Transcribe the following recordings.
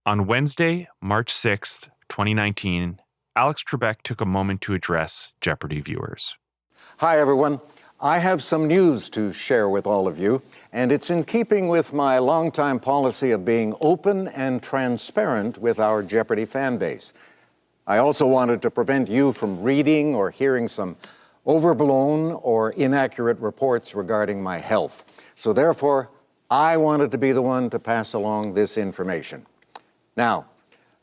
On Wednesday, March 6th, 2019, Alex Trebek took a moment to address Jeopardy viewers. Hi, everyone. I have some news to share with all of you, and it's in keeping with my longtime policy of being open and transparent with our Jeopardy fan base. I also wanted to prevent you from reading or hearing some overblown or inaccurate reports regarding my health. So therefore, I wanted to be the one to pass along this information. Now,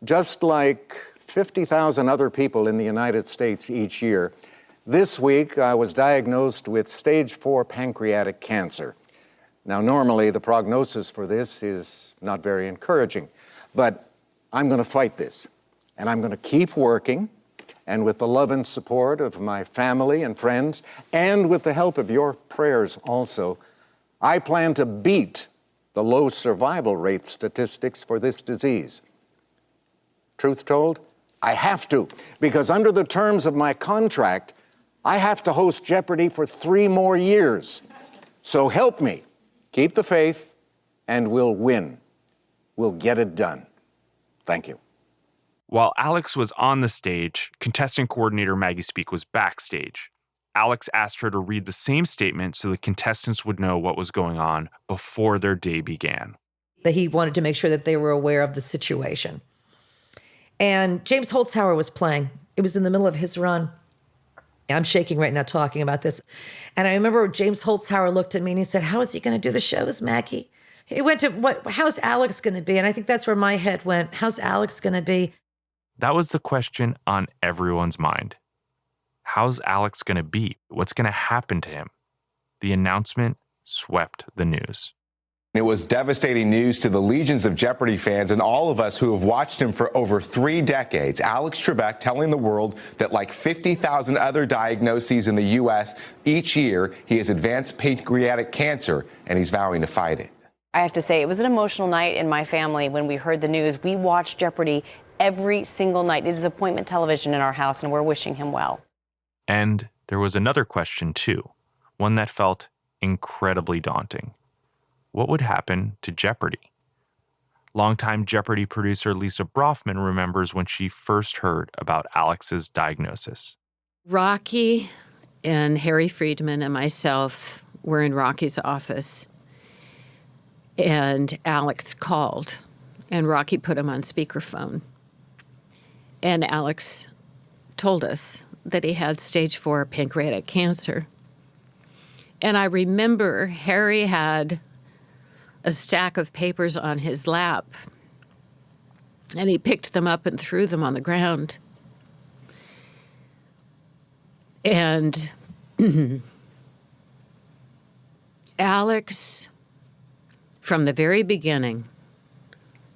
just like 50,000 other people in the United States each year, this week I was diagnosed with stage 4 pancreatic cancer. Now, normally the prognosis for this is not very encouraging, but I'm going to fight this, and I'm going to keep working, and with the love and support of my family and friends, and with the help of your prayers also, I plan to beat the low survival rate statistics for this disease. Truth told, I have to, because under the terms of my contract, I have to host Jeopardy for 3 more years. So help me, keep the faith, and we'll win. We'll get it done. Thank you. While Alex was on the stage, contestant coordinator Maggie Speak was backstage. Alex asked her to read the same statement so the contestants would know what was going on before their day began. That he wanted to make sure that they were aware of the situation. And James Holzhauer was playing. It was in the middle of his run. I'm shaking right now talking about this. And I remember James Holzhauer looked at me and he said, "How is he going to do the shows, Maggie?" He went to, how's Alex going to be? And I think that's where my head went. How's Alex going to be? That was the question on everyone's mind. How's Alex going to be? What's going to happen to him? The announcement swept the news. It was devastating news to the legions of Jeopardy fans and all of us who have watched him for over 3 decades. Alex Trebek telling the world that, like 50,000 other diagnoses in the U.S. each year, he has advanced pancreatic cancer, and he's vowing to fight it. I have to say, it was an emotional night in my family when we heard the news. We watched Jeopardy every single night. It is appointment television in our house, and we're wishing him well. And there was another question, too, one that felt incredibly daunting. What would happen to Jeopardy? Longtime Jeopardy producer Lisa Brofman remembers when she first heard about Alex's diagnosis. Rocky and Harry Friedman and myself were in Rocky's office, and Alex called, and Rocky put him on speakerphone. And Alex told us that he had stage 4 pancreatic cancer. And I remember Harry had a stack of papers on his lap, and he picked them up and threw them on the ground. And Alex, from the very beginning,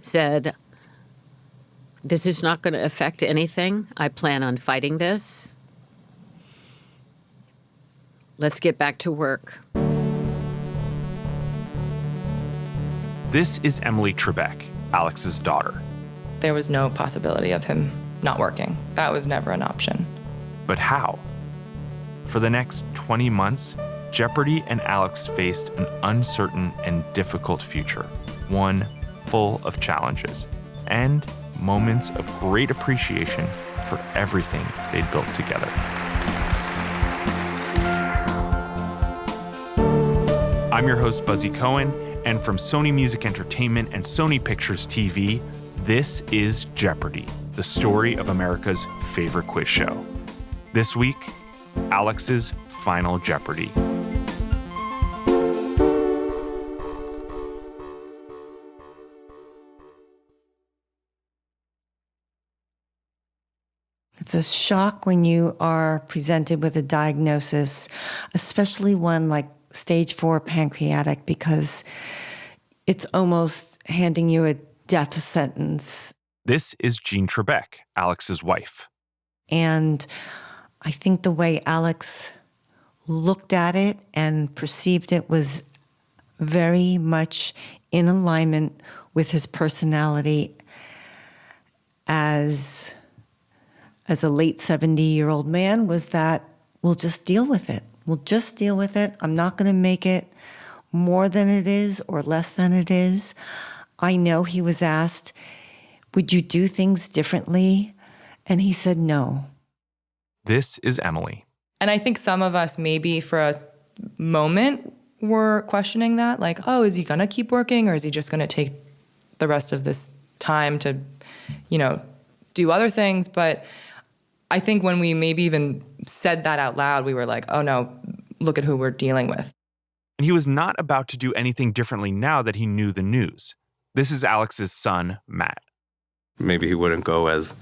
said, "This is not going to affect anything. I plan on fighting this. Let's get back to work." This is Emily Trebek, Alex's daughter. There was no possibility of him not working. That was never an option. But how? For the next 20 months, Jeopardy and Alex faced an uncertain and difficult future, one full of challenges and moments of great appreciation for everything they'd built together. I'm your host, Buzzy Cohen, and from Sony Music Entertainment and Sony Pictures TV, this is Jeopardy, the story of America's favorite quiz show. This week, Alex's final Jeopardy. It's a shock when you are presented with a diagnosis, especially one like stage 4 pancreatic, because it's almost handing you a death sentence. This is Jean Trebek, Alex's wife. And I think the way Alex looked at it and perceived it was very much in alignment with his personality as a late 70-year-old man, was that we'll just deal with it. We'll just deal with it. I'm not going to make it more than it is or less than it is. I know he was asked, Would you do things differently? And he said no. This is Emily. And I think some of us maybe for a moment were questioning that, like, oh, is he going to keep working or is he just going to take the rest of this time to, do other things? But I think when we maybe even said that out loud, we were like, oh no, look at who we're dealing with. And he was not about to do anything differently now that he knew the news. This is Alex's son, Matt. Maybe he wouldn't go as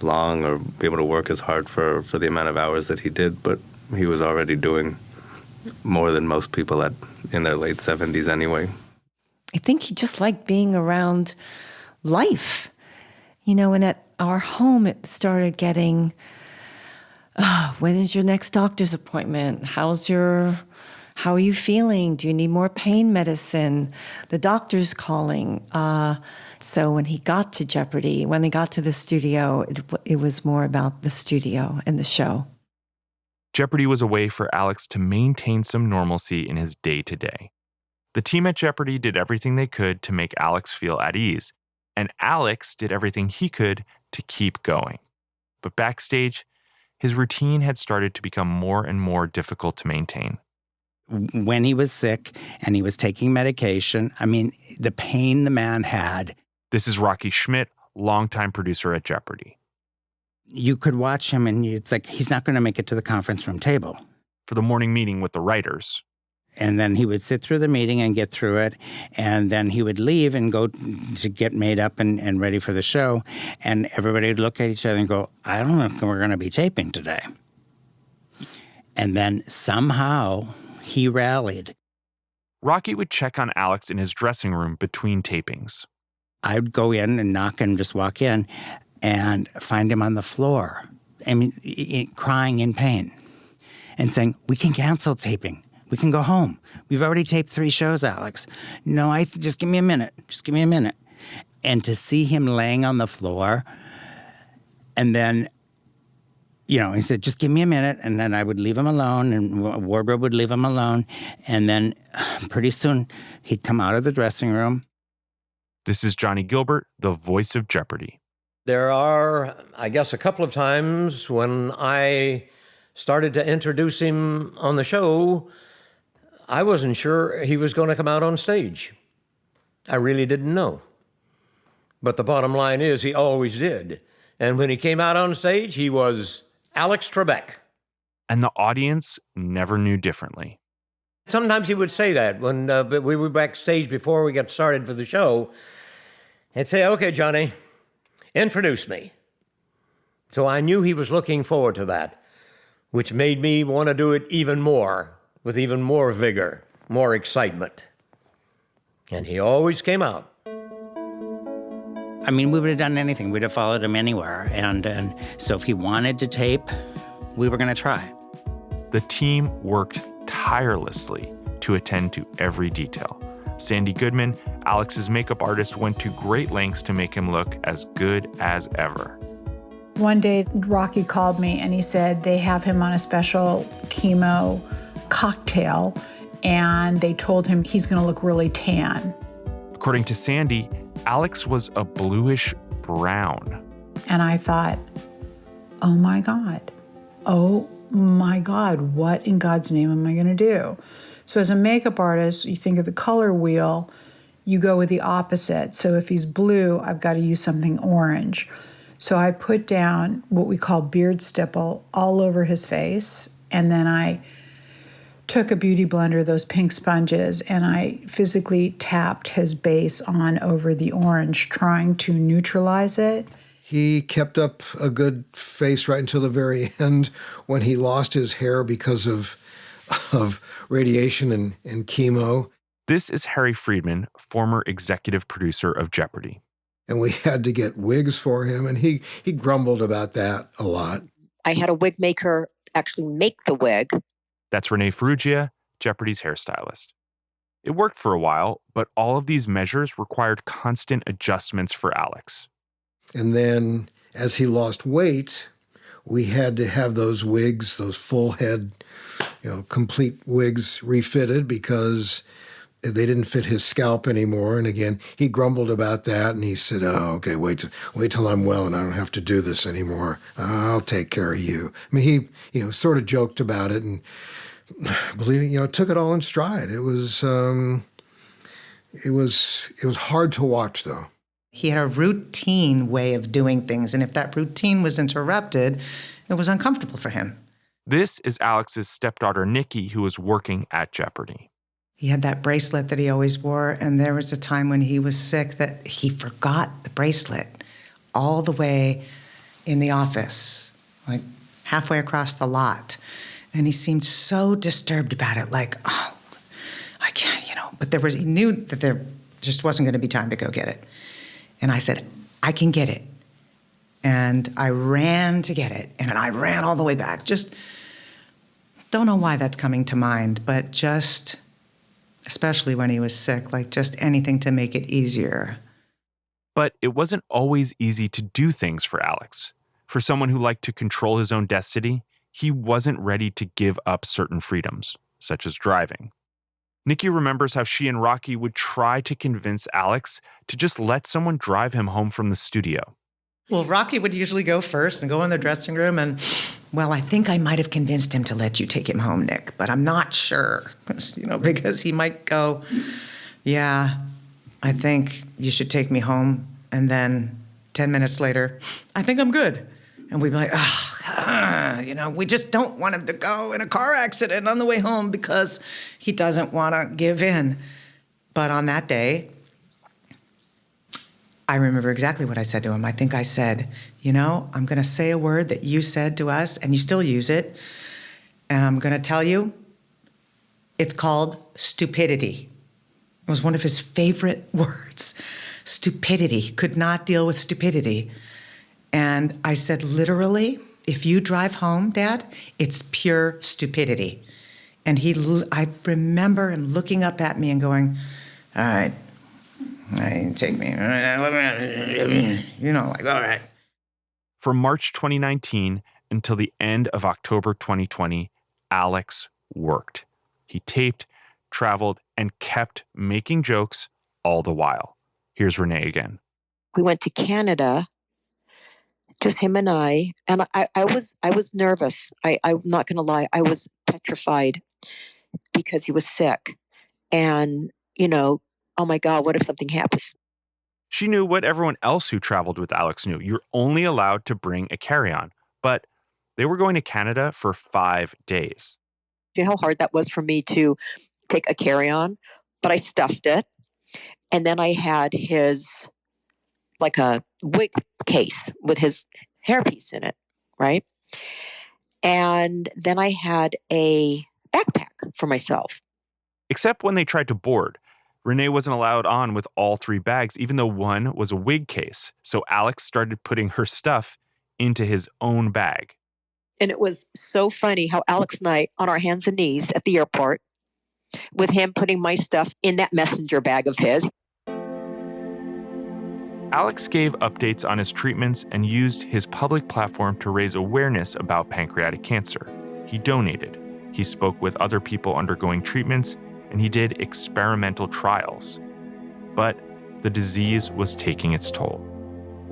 long or be able to work as hard for the amount of hours that he did, but he was already doing more than most people in their late 70s anyway. I think he just liked being around life. And at our home, it started getting, when is your next doctor's appointment? How are you feeling? Do you need more pain medicine? The doctor's calling. So when he got to Jeopardy, when he got to the studio, it was more about the studio and the show. Jeopardy was a way for Alex to maintain some normalcy in his day-to-day. The team at Jeopardy did everything they could to make Alex feel at ease, and Alex did everything he could to keep going. But backstage, his routine had started to become more and more difficult to maintain. When he was sick and he was taking medication, the pain the man had. This is Rocky Schmidt, longtime producer at Jeopardy. You could watch him and it's like he's not going to make it to the conference room table. For the morning meeting with the writers. And then he would sit through the meeting and get through it. And then he would leave and go to get made up and ready for the show. And everybody would look at each other and go, I don't know if we're going to be taping today. And then somehow he rallied. Rocky would check on Alex in his dressing room between tapings. I'd go in and knock and just walk in and find him on the floor, crying in pain and saying, we can cancel taping. We can go home. We've already taped 3 shows, Alex. No, just give me a minute. Just give me a minute. And to see him laying on the floor and then, he said, just give me a minute. And then I would leave him alone and Wardrobe would leave him alone. And then pretty soon he'd come out of the dressing room. This is Johnny Gilbert, the voice of Jeopardy. There are, I guess, a couple of times when I started to introduce him on the show, I wasn't sure he was going to come out on stage. I really didn't know. But the bottom line is he always did. And when he came out on stage, he was Alex Trebek. And the audience never knew differently. Sometimes he would say that when we were backstage before we got started for the show. He'd say, okay, Johnny, introduce me. So I knew he was looking forward to that, which made me want to do it even more, with even more vigor, more excitement. And he always came out. We would have done anything. We'd have followed him anywhere. And so if he wanted to tape, we were going to try. The team worked tirelessly to attend to every detail. Sandy Goodman, Alex's makeup artist, went to great lengths to make him look as good as ever. One day, Rocky called me and he said they have him on a special chemo cocktail and they told him he's going to look really tan. According to Sandy, Alex was a bluish brown. And I thought, oh my God, what in God's name am I going to do? So as a makeup artist, you think of the color wheel, you go with the opposite. So if he's blue, I've got to use something orange. So I put down what we call beard stipple all over his face. And then I took a beauty blender, those pink sponges, and I physically tapped his base on over the orange, trying to neutralize it. He kept up a good face right until the very end when he lost his hair because of radiation and chemo. This is Harry Friedman, former executive producer of Jeopardy. And we had to get wigs for him, and he grumbled about that a lot. I had a wig maker actually make the wig. That's Renee Ferrugia, Jeopardy's hairstylist. It worked for a while, but all of these measures required constant adjustments for Alex. And then as he lost weight, we had to have those wigs, those full head, complete wigs refitted because They didn't fit his scalp anymore. And again, he grumbled about that, and he said, "Oh, okay, wait till I'm well and I don't have to do this anymore. I'll take care of you." I mean, he sort of joked about it, and took it all in stride. It was hard to watch, though. He had a routine way of doing things, and if that routine was interrupted, it was uncomfortable for him. This is Alex's stepdaughter, Nikki, who was working at Jeopardy. He had that bracelet that he always wore, and there was a time when he was sick that he forgot the bracelet all the way in the office, like halfway across the lot. And he seemed so disturbed about it, like, oh, I can't, But he knew that there just wasn't going to be time to go get it. And I said, I can get it. And I ran to get it, and I ran all the way back. Just don't know why that's coming to mind, but just, especially when he was sick, like just anything to make it easier. But it wasn't always easy to do things for Alex. For someone who liked to control his own destiny, he wasn't ready to give up certain freedoms, such as driving. Nikki remembers how she and Rocky would try to convince Alex to just let someone drive him home from the studio. Well, Rocky would usually go first and go in the dressing room and, well, I think I might have convinced him to let you take him home, Nick, but I'm not sure, because he might go, yeah, I think you should take me home. And then 10 minutes later, I think I'm good. And we'd be like, we just don't want him to go in a car accident on the way home because he doesn't want to give in. But on that day, I remember exactly what I said to him. I think I said, I'm going to say a word that you said to us, and you still use it, and I'm going to tell you, it's called stupidity. It was one of his favorite words. Stupidity. Could not deal with stupidity. And I said, literally, if you drive home, Dad, it's pure stupidity. And I remember him looking up at me and going, all right, take me. All right. From March 2019 until the end of October 2020, Alex worked. He taped, traveled, and kept making jokes all the while. Here's Renee again. We went to Canada, just him and I was nervous. I'm not going to lie. I was petrified because he was sick. And, oh my God, what if something happens? She knew what everyone else who traveled with Alex knew. You're only allowed to bring a carry-on. But they were going to Canada for 5 days. You know how hard that was for me to take a carry-on? But I stuffed it. And then I had like a wig case with his hairpiece in it, right? And then I had a backpack for myself. Except when they tried to board. Renee wasn't allowed on with all 3 bags, even though one was a wig case. So Alex started putting her stuff into his own bag. And it was so funny how Alex and I, on our hands and knees at the airport, with him putting my stuff in that messenger bag of his. Alex gave updates on his treatments and used his public platform to raise awareness about pancreatic cancer. He donated. He spoke with other people undergoing treatments, and he did experimental trials. But the disease was taking its toll.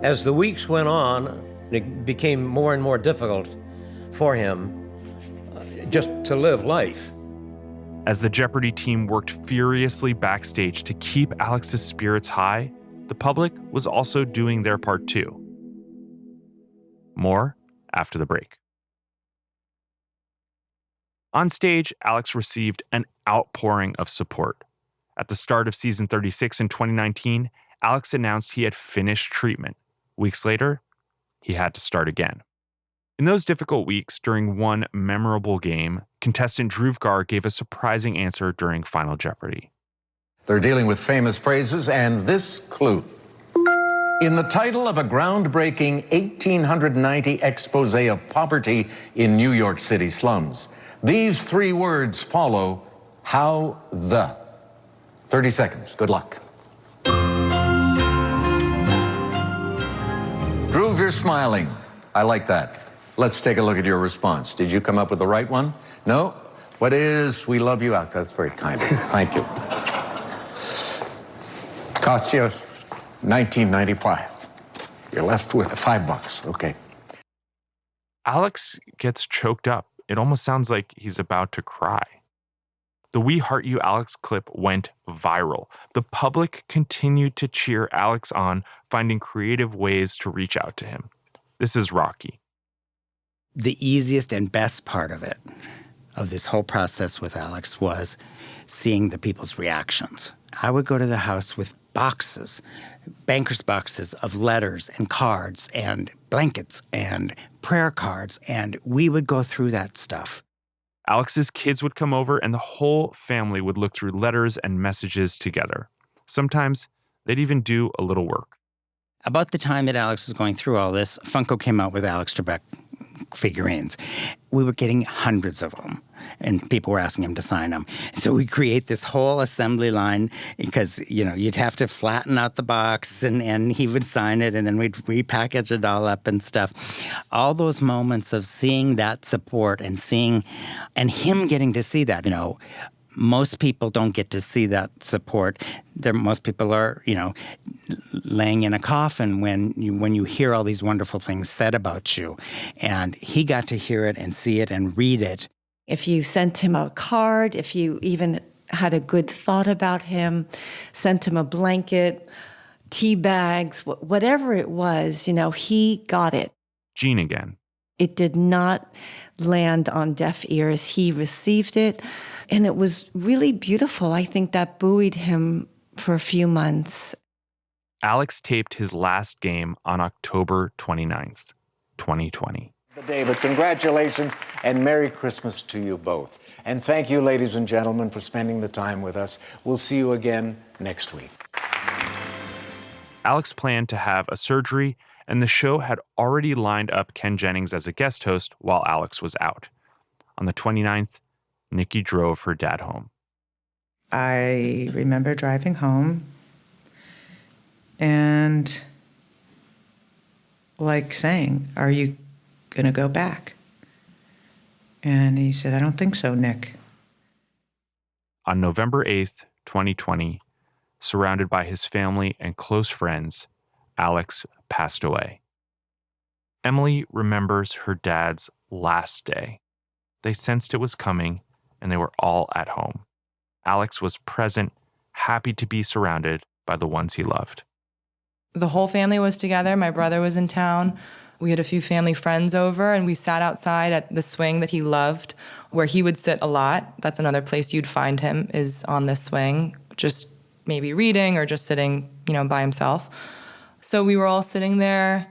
As the weeks went on, it became more and more difficult for him just to live life. As the Jeopardy team worked furiously backstage to keep Alex's spirits high, the public was also doing their part too. More after the break. On stage, Alex received an outpouring of support. At the start of season 36 in 2019, Alex announced he had finished treatment. Weeks later, he had to start again. In those difficult weeks, during one memorable game, contestant Dhruv Gar gave a surprising answer during Final Jeopardy. They're dealing with famous phrases and this clue. In the title of a groundbreaking 1890 expose of poverty in New York City slums, these 3 words follow how the. 30 seconds. Good luck. Dhruv, you're smiling. I like that. Let's take a look at your response. Did you come up with the right one? No? What is we love you? That's very kind. Thank you. Cost you $19.95. You're left with $5. Okay. Alex gets choked up. It almost sounds like he's about to cry. The We Heart You Alex clip went viral. The public continued to cheer Alex on, finding creative ways to reach out to him. This is Rocky. The easiest and best part of it, of this whole process with Alex, was seeing the people's reactions. I would go to the house with boxes, banker's boxes of letters and cards and blankets and prayer cards, and we would go through that stuff. Alex's kids would come over and the whole family would look through letters and messages together. Sometimes they'd even do a little work. About the time that Alex was going through all this, Funko came out with Alex Trebek figurines. We were getting hundreds of them, and people were asking him to sign them. So we create this whole assembly line because, you'd have to flatten out the box, and he would sign it, and then we'd repackage it all up and stuff. All those moments of seeing that support and him getting to see that, most people don't get to see that support. Most people are, laying in a coffin when you hear all these wonderful things said about you. And he got to hear it and see it and read it. If you sent him a card, if you even had a good thought about him, sent him a blanket, tea bags, whatever it was, he got it. Gene again. It did not land on deaf ears. He received it, and it was really beautiful. I think that buoyed him for a few months. Alex taped his last game on October 29th, 2020. David, congratulations and Merry Christmas to you both. And thank you, ladies and gentlemen, for spending the time with us. We'll see you again next week. Alex planned to have a surgery, and the show had already lined up Ken Jennings as a guest host while Alex was out. On the 29th, Nikki drove her dad home. I remember driving home and saying, "Are you going to go back?" And he said, "I don't think so, Nick." On November 8th, 2020, surrounded by his family and close friends, Alex passed away. Emily remembers her dad's last day. They sensed it was coming, and they were all at home. Alex was present, happy to be surrounded by the ones he loved. The whole family was together. My brother was in town. We had a few family friends over, and we sat outside at the swing that he loved, where he would sit a lot. That's another place you'd find him, is on this swing, just maybe reading or just sitting, by himself. So we were all sitting there.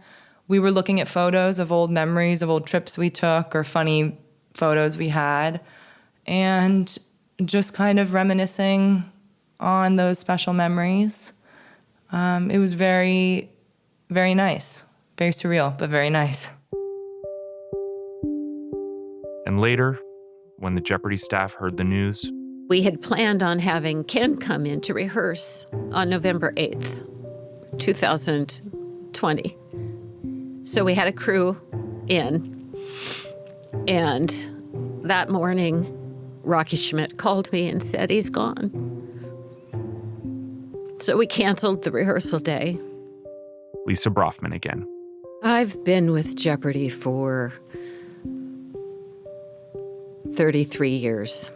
We were looking at photos of old memories of old trips we took or funny photos we had, and just kind of reminiscing on those special memories. It was very, very nice. Very surreal, but very nice. And later, when the Jeopardy staff heard the news, we had planned on having Ken come in to rehearse on November 8th, 2020. So we had a crew in, and that morning, Rocky Schmidt called me and said he's gone. So we canceled the rehearsal day. Lisa Brofman again. I've been with Jeopardy for 33 years.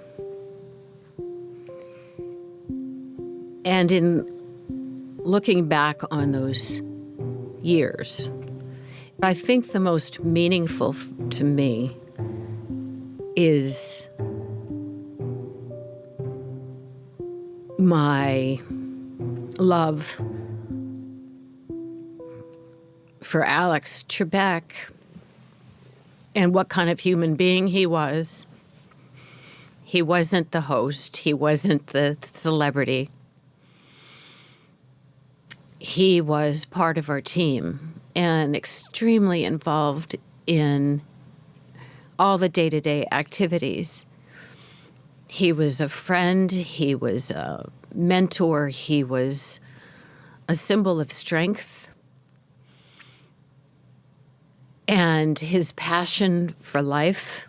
And in looking back on those years, I think the most meaningful to me is my love for Alex Trebek and what kind of human being he was. He wasn't the host. He wasn't the celebrity. He was part of our team and extremely involved in all the day-to-day activities. He was a friend. He was a mentor. He was a symbol of strength. And his passion for life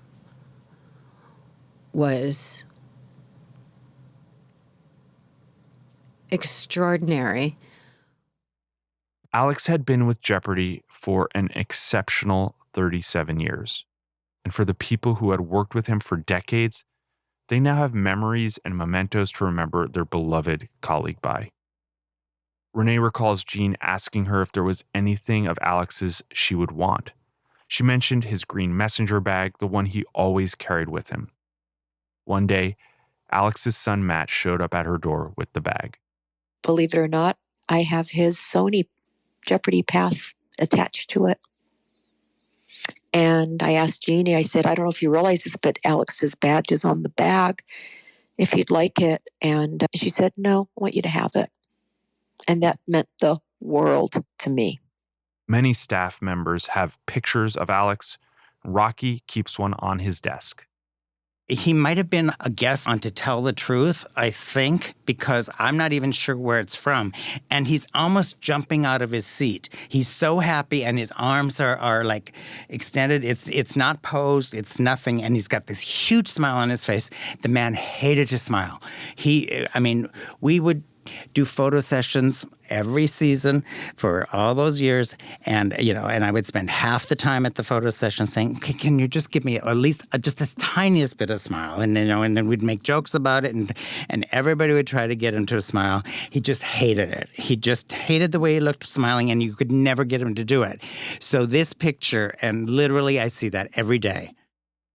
was extraordinary. Alex had been with Jeopardy for an exceptional 37 years. And for the people who had worked with him for decades, they now have memories and mementos to remember their beloved colleague by. Renee recalls Jean asking her if there was anything of Alex's she would want. She mentioned his green messenger bag, the one he always carried with him. One day, Alex's son Matt showed up at her door with the bag. Believe it or not, I have his Sony Jeopardy pass attached to it. And I asked Jeannie, I said, I don't know if you realize this, but Alex's badge is on the bag, if you'd like it. And she said, no, I want you to have it. And that meant the world to me. Many staff members have pictures of Alex. Rocky keeps one on his desk. He might have been a guest on To Tell the Truth, I think, because I'm not even sure where it's from. And he's almost jumping out of his seat. He's so happy, and his arms are like extended. It's not posed, it's nothing, and he's got this huge smile on his face. The man hated to smile. We would do photo sessions every season for all those years, and I would spend half the time at the photo session saying, "Can you just give me at least just the tiniest bit of smile?" And then we'd make jokes about it, and everybody would try to get him to smile. He just hated it. He just hated the way he looked smiling, and you could never get him to do it. So this picture, and literally I see that every day.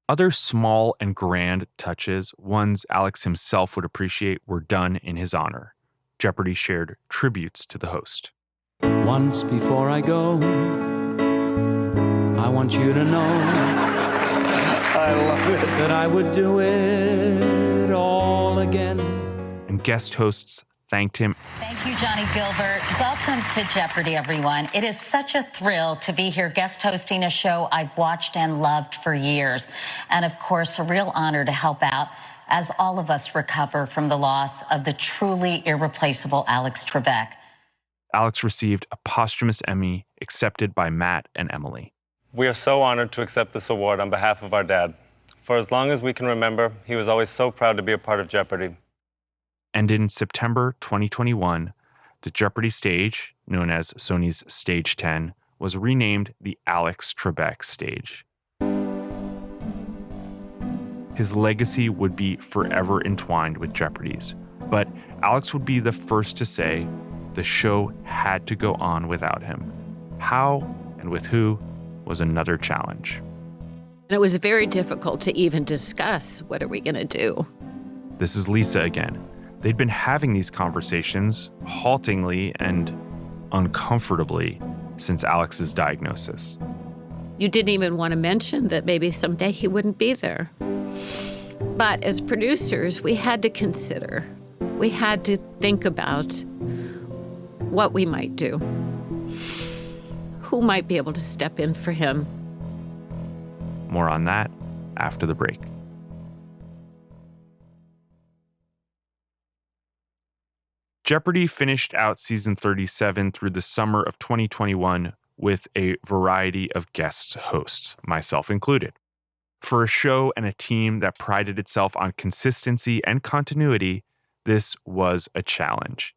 Other small and grand touches, ones Alex himself would appreciate, were done in his honor. Jeopardy shared tributes to the host. Once before I go, I want you to know I love it. That I would do it all again. And guest hosts thanked him. Thank you, Johnny Gilbert. Welcome to Jeopardy, everyone. It is such a thrill to be here guest hosting a show I've watched and loved for years. And of course, a real honor to help out as all of us recover from the loss of the truly irreplaceable Alex Trebek. Alex received a posthumous Emmy accepted by Matt and Emily. We are so honored to accept this award on behalf of our dad. For as long as we can remember, he was always so proud to be a part of Jeopardy. And in September 2021, the Jeopardy stage, known as Sony's Stage 10, was renamed the Alex Trebek stage. His legacy would be forever entwined with Jeopardy's, but Alex would be the first to say the show had to go on without him. How and with who was another challenge. And it was very difficult to even discuss, what are we going to do? This is Lisa again. They'd been having these conversations haltingly and uncomfortably since Alex's diagnosis. You didn't even want to mention that maybe someday he wouldn't be there. But as producers, we had to consider, we had to think about what we might do. Who might be able to step in for him? More on that after the break. Jeopardy finished out season 37 through the summer of 2021 with a variety of guest hosts, myself included. For a show and a team that prided itself on consistency and continuity, this was a challenge.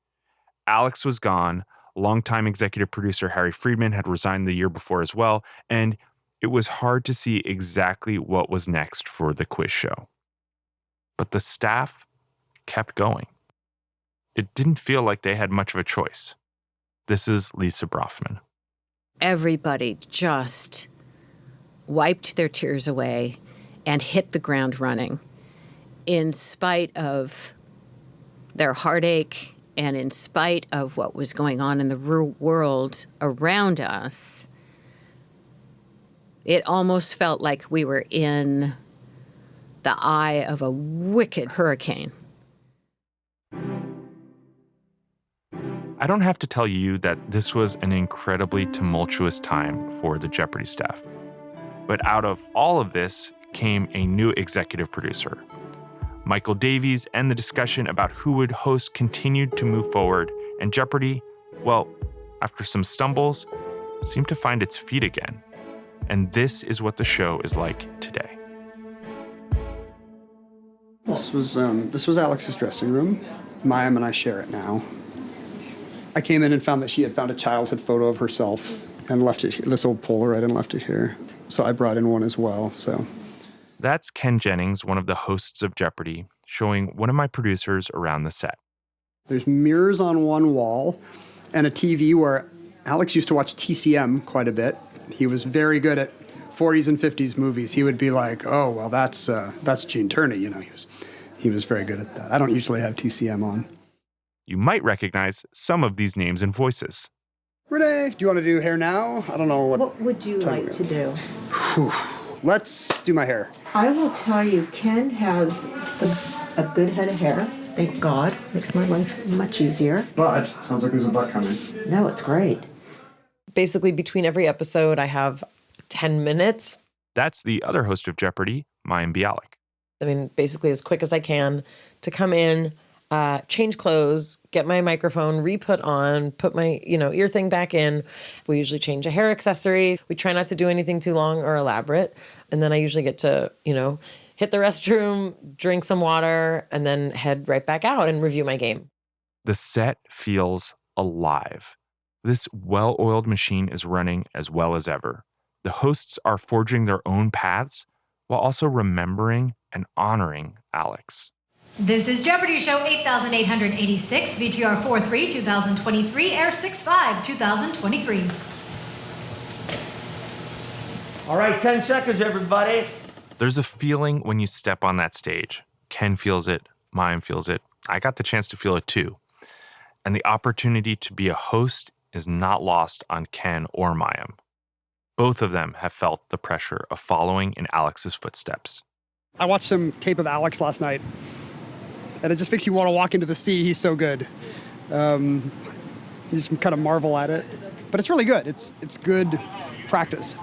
Alex was gone. Longtime executive producer Harry Friedman had resigned the year before as well, and it was hard to see exactly what was next for the quiz show. But the staff kept going. It didn't feel like they had much of a choice. This is Lisa Brafman. Everybody just wiped their tears away and hit the ground running in spite of their heartache and in spite of what was going on in the world around us. It almost felt like we were in the eye of a wicked hurricane. I don't have to tell you that this was an incredibly tumultuous time for the Jeopardy staff. But out of all of this came a new executive producer. Michael Davies, and the discussion about who would host continued to move forward, and Jeopardy, well, after some stumbles, seemed to find its feet again. And this is what the show is like today. This was Alex's dressing room. Mayim and I share it now. I came in and found that she had found a childhood photo of herself and left it here, this old Polaroid, and left it here. So I brought in one as well. So That's Ken Jennings, one of the hosts of Jeopardy, showing one of my producers around the set. there's mirrors on one wall and a TV where Alex used to watch TCM quite a bit. He was very good at 40s and 50s movies. He would be like, "Oh, well, that's Gene Tierney." You know, he was very good at that. I don't usually have TCM on. You might recognize some of these names and voices. Renee, do you want to do hair now? I don't know What would you like to do? Let's do my hair. I will tell you, Ken has a good head of hair. Thank God. Makes my life much easier. But sounds like there's a butt coming. No, it's great. Basically, between every episode, I have 10 minutes. That's the other host of Jeopardy, Mayim Bialik. I mean, basically as quick as I can to come in, change clothes, get my microphone re-put on, put my, ear thing back in. We usually change a hair accessory. We try not to do anything too long or elaborate. And then I usually get to, hit the restroom, drink some water, and then head right back out and review my game. The set feels alive. This well-oiled machine is running as well as ever. The hosts are forging their own paths while also remembering and honoring Alex. This is Jeopardy Show 8886, VTR 43, 2023, Air 65, 2023. All right, 10 seconds, everybody. There's a feeling when you step on that stage. Ken feels it, Mayim feels it. I got the chance to feel it too. And the opportunity to be a host is not lost on Ken or Mayim. Both of them have felt the pressure of following in Alex's footsteps. I watched some tape of Alex last night, and it just makes you want to walk into the sea. He's so good. You just kind of marvel at it. But it's really good. It's good practice.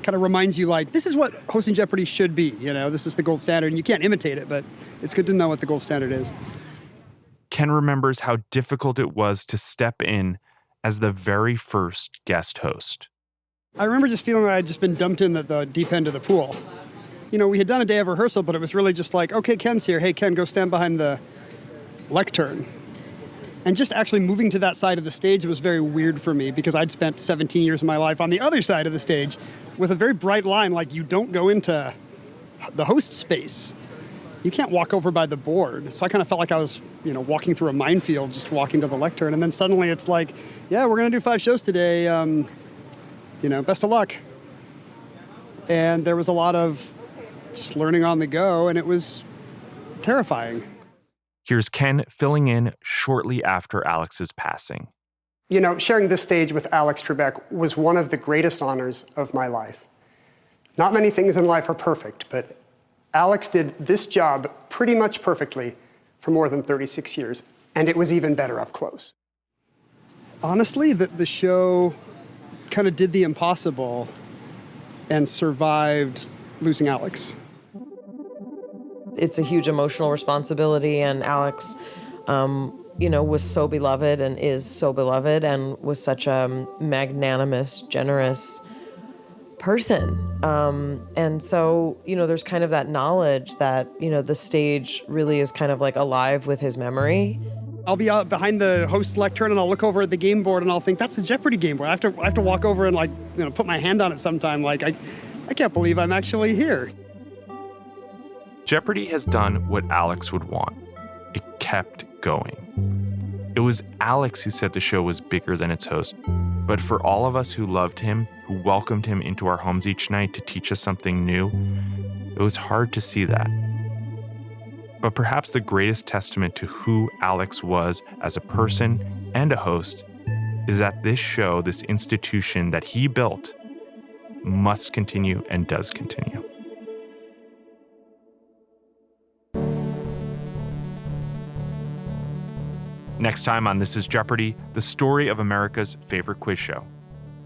Kind of reminds you, like, this is what hosting Jeopardy should be. This is the gold standard, and you can't imitate it, but it's good to know what the gold standard is. Ken remembers how difficult it was to step in as the very first guest host. I remember just feeling like I'd just been dumped in at the deep end of the pool. We had done a day of rehearsal, but it was really just like, okay, Ken's here. Hey, Ken, go stand behind the lectern. And just actually moving to that side of the stage was very weird for me because I'd spent 17 years of my life on the other side of the stage with a very bright line, like you don't go into the host space. You can't walk over by the board. So I kind of felt like I was, walking through a minefield, just walking to the lectern. And then suddenly it's like, yeah, we're going to do 5 shows today. Best of luck. And there was a lot of just learning on the go, and it was terrifying. Here's Ken filling in shortly after Alex's passing. Sharing this stage with Alex Trebek was one of the greatest honors of my life. Not many things in life are perfect, but Alex did this job pretty much perfectly for more than 36 years, and it was even better up close. Honestly, the show kind of did the impossible and survived losing Alex. It's a huge emotional responsibility, and Alex, was so beloved and is so beloved and was such a magnanimous, generous person. And so, there's kind of that knowledge that, the stage really is kind of like alive with his memory. I'll be out behind the host lectern and I'll look over at the game board and I'll think, that's the Jeopardy game board. I have to walk over and put my hand on it sometime. I can't believe I'm actually here. Jeopardy has done what Alex would want. It kept going. It was Alex who said the show was bigger than its host. But for all of us who loved him, who welcomed him into our homes each night to teach us something new, it was hard to see that. But perhaps the greatest testament to who Alex was as a person and a host is that this show, this institution that he built, must continue and does continue. Next time on This is Jeopardy, the story of America's favorite quiz show.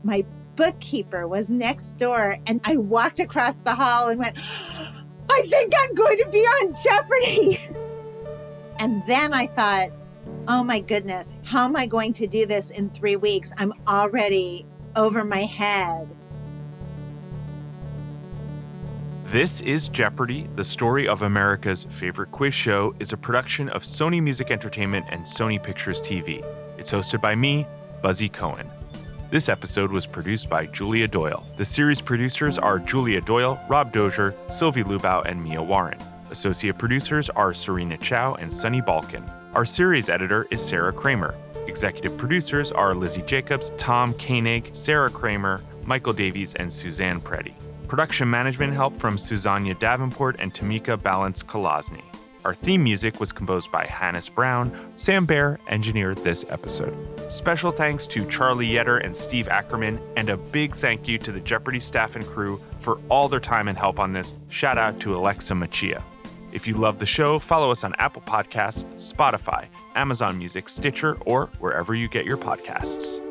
My bookkeeper was next door, and I walked across the hall and went, I think I'm going to be on Jeopardy! And then I thought, oh my goodness, how am I going to do this in 3 weeks? I'm already over my head. This is Jeopardy! The story of America's favorite quiz show is a production of Sony Music Entertainment and Sony Pictures TV. It's hosted by me, Buzzy Cohen. This episode was produced by Julia Doyle. The series producers are Julia Doyle, Rob Dozier, Sylvie Lubau, and Mia Warren. Associate producers are Serena Chow and Sunny Balkin. Our series editor is Sarah Kramer. Executive producers are Lizzie Jacobs, Tom Koenig, Sarah Kramer, Michael Davies, and Suzanne Preddy. Production management help from Susanna Davenport and Tamika Balance-Kolosny. Our theme music was composed by Hannes Brown. Sam Baer engineered this episode. Special thanks to Charlie Yetter and Steve Ackerman, and a big thank you to the Jeopardy staff and crew for all their time and help on this. Shout out to Alexa Machia. If you love the show, follow us on Apple Podcasts, Spotify, Amazon Music, Stitcher, or wherever you get your podcasts.